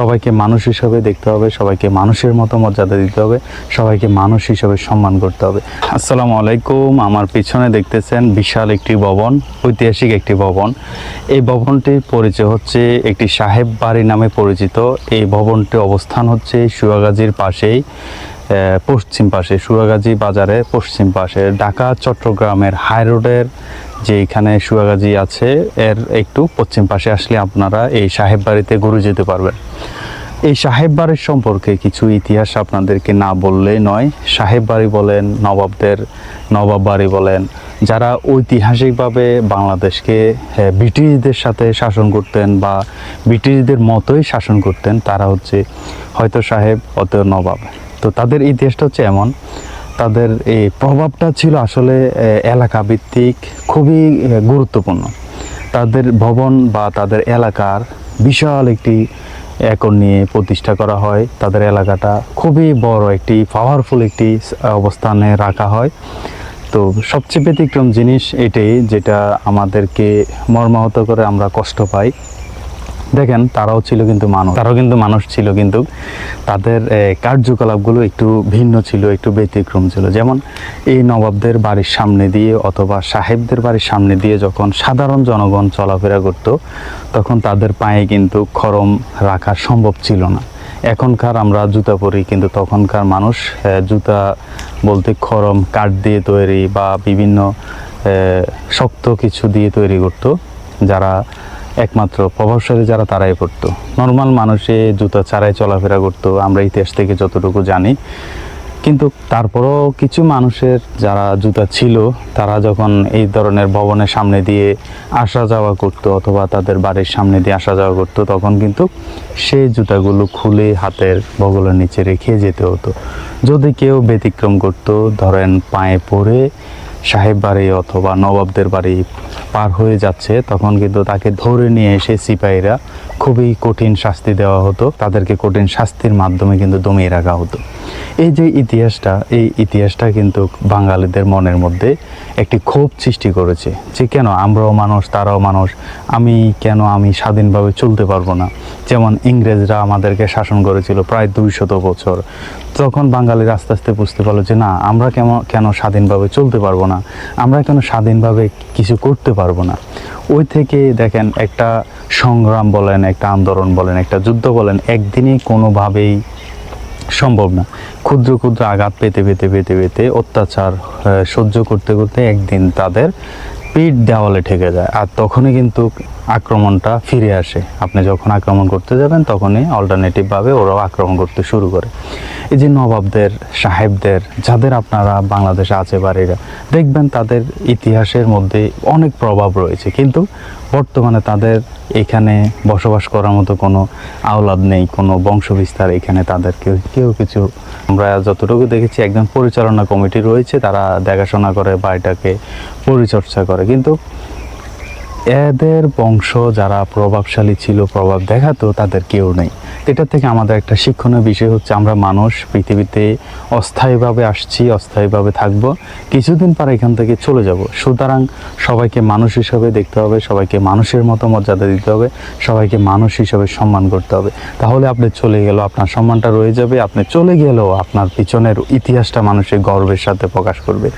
সবাইকে মানুষ হিসেবে দেখতে হবে, সবাইকে মানুষের মতো মর্যাদা দিতে হবে, সবাইকে মানুষ হিসেবে সম্মান করতে হবে। আসসালামু আলাইকুম। আমার পিছনে দেখতেছেন বিশাল একটি ভবন, ঐতিহাসিক একটি ভবন। এই ভবনটির পরিচয় হচ্ছে একটি সাহেব বাড়ি নামে পরিচিত। এই ভবনটি অবস্থান হচ্ছে সুয়াগাজীর পাশেই, পশ্চিম পাশে, সুয়াগাজী বাজারের পশ্চিম পাশে, ঢাকা চট্টগ্রামের হাই রোডের যে এখানে সুয়াগাজী আছে এর একটু পশ্চিম পাশে আসলে আপনারা এই সাহেব বাড়িতে ঘুরে যেতে পারবেন। এই সাহেব বাড়ির সম্পর্কে কিছু ইতিহাস আপনাদেরকে না বললেই নয়। সাহেব বাড়ি বলেন, নবাবদের নবাব বাড়ি বলেন, যারা ঐতিহাসিকভাবে বাংলাদেশকে ব্রিটিশদের সাথে শাসন করতেন বা ব্রিটিশদের মতোই শাসন করতেন, তারা হচ্ছে হয়তো সাহেব অত নবাব। তো তাদের ইতিহাসটা হচ্ছে এমন, তাদের এই প্রভাবটা ছিল আসলে এলাকা ভিত্তিক খুবই গুরুত্বপূর্ণ। তাদের ভবন বা তাদের এলাকার বিশাল একটি একর নিয়ে প্রতিষ্ঠা করা হয়। তাদের এলাকাটা খুবই বড় একটি পাওয়ারফুল একটি অবস্থানে রাখা হয়। তো সবচেয়ে ব্যতিক্রম জিনিস এটাই, যেটা আমাদেরকে মর্মাহত করে, আমরা কষ্ট পাই। দেখেন, তারাও কিন্তু মানুষ ছিল, কিন্তু তাদের কার্যকলাপগুলো একটু ভিন্ন ছিল, একটু ব্যতিক্রম ছিল। যেমন এই নবাবদের বাড়ির সামনে দিয়ে অথবা সাহেবদের বাড়ির সামনে দিয়ে যখন সাধারণ জনগণ চলাফেরা করত, তখন তাদের পায়ে কিন্তু খড়ম রাখা সম্ভব ছিল না। এখনকার আমরা জুতা পরি, কিন্তু তখনকার মানুষ জুতা বলতে খড়ম কাঠ দিয়ে তৈরি বা বিভিন্ন শক্ত কিছু দিয়ে তৈরি করত। যারা একমাত্র প্রভাবশালী যারা, তারাই পড়তো। নর্মাল মানুষে জুতা ছাড়াই চলাফেরা করতো, আমরা ইতিহাস থেকে যতটুকু জানি। কিন্তু তারপরও কিছু মানুষের যারা জুতা ছিল, তারা যখন এই ধরনের ভবনের সামনে দিয়ে আসা যাওয়া করতো অথবা তাদের বাড়ির সামনে দিয়ে আসা যাওয়া করতো, তখন কিন্তু সেই জুতাগুলো খুলে হাতের বগলের নিচে রেখে যেতে হতো। যদি কেউ ব্যতিক্রম করতো, ধরেন পায়ে পড়ে সাহেব বাড়ি অথবা নবাবদের বাড়ি পার হয়ে যাচ্ছে, তখন কিন্তু তাকে ধরে নিয়ে এসে সিপাহীরা খুবই কঠিন শাস্তি দেওয়া হতো। তাদেরকে কঠিন শাস্তির মাধ্যমে কিন্তু দমিয়ে রাখা হতো। এই যে ইতিহাসটা, এই ইতিহাসটা কিন্তু বাঙালিদের মনের মধ্যে একটি ক্ষোভ সৃষ্টি করেছে যে কেন আমরাও মানুষ, তারাও মানুষ, আমি স্বাধীনভাবে চলতে পারবো না। যেমন ইংরেজরা আমাদেরকে শাসন করেছিল প্রায় 200 বছর। তখন বাঙালিরা আস্তে আস্তে বুঝতে পারলো যে না, আমরা কেন স্বাধীনভাবে চলতে পারবো না, আমরা কেন স্বাধীনভাবে কিছু করতে পারবো না। ওই থেকে দেখেন, একটা সংগ্রাম বলেন, একটা আন্দোলন বলেন, একটা যুদ্ধ বলেন, একদিনে কোনোভাবেই সম্ভব না। ক্ষুদ্র ক্ষুদ্র আঘাত পেতে পেতে পেতে পেতে অত্যাচার সহ্য করতে করতে একদিন তাদের পিঠ দেওয়ালে ঠেকে যায়, আর তখনই কিন্তু আক্রমণটা ফিরে আসে। আপনি যখন আক্রমণ করতে যাবেন, তখনই অল্টারনেটিভভাবে ওরাও আক্রমণ করতে শুরু করে। এই যে নবাবদের, সাহেবদের, যাদের আপনারা বাংলাদেশে আছে বাড়িরা, দেখবেন তাদের ইতিহাসের মধ্যে অনেক প্রভাব রয়েছে, কিন্তু বর্তমানে তাদের এখানে বসবাস করার মতো কোনো আওলাদ নেই, কোনো বংশবিস্তার এখানে তাদের কেউ কিছু। আমরা যতটুকু দেখেছি, একজন পরিচালনা কমিটি রয়েছে, তারা দেখাশোনা করে, বাড়িটাকে পরিচর্যা করে, কিন্তু এদের বংশ যারা প্রভাবশালী ছিল, প্রভাব দেখাতো, তাদের কেউ নেই। এটা থেকে আমাদের একটা শিক্ষণীয় বিষয় হচ্ছে, আমরা মানুষ পৃথিবীতে অস্থায়ীভাবে আসছি, অস্থায়ীভাবে থাকবো, কিছুদিন পর এখান থেকে চলে যাব। সুতরাং সবাইকে মানুষ হিসেবে দেখতে হবে, সবাইকে মানুষের মতো মর্যাদা দিতে হবে, সবাইকে মানুষ হিসেবে সম্মান করতে হবে। তাহলে আপনি চলে গেলেও আপনার সম্মানটা রয়ে যাবে, আপনি চলে গেলেও আপনার পিছনের ইতিহাসটা মানুষের গর্বের সাথে প্রকাশ করবে।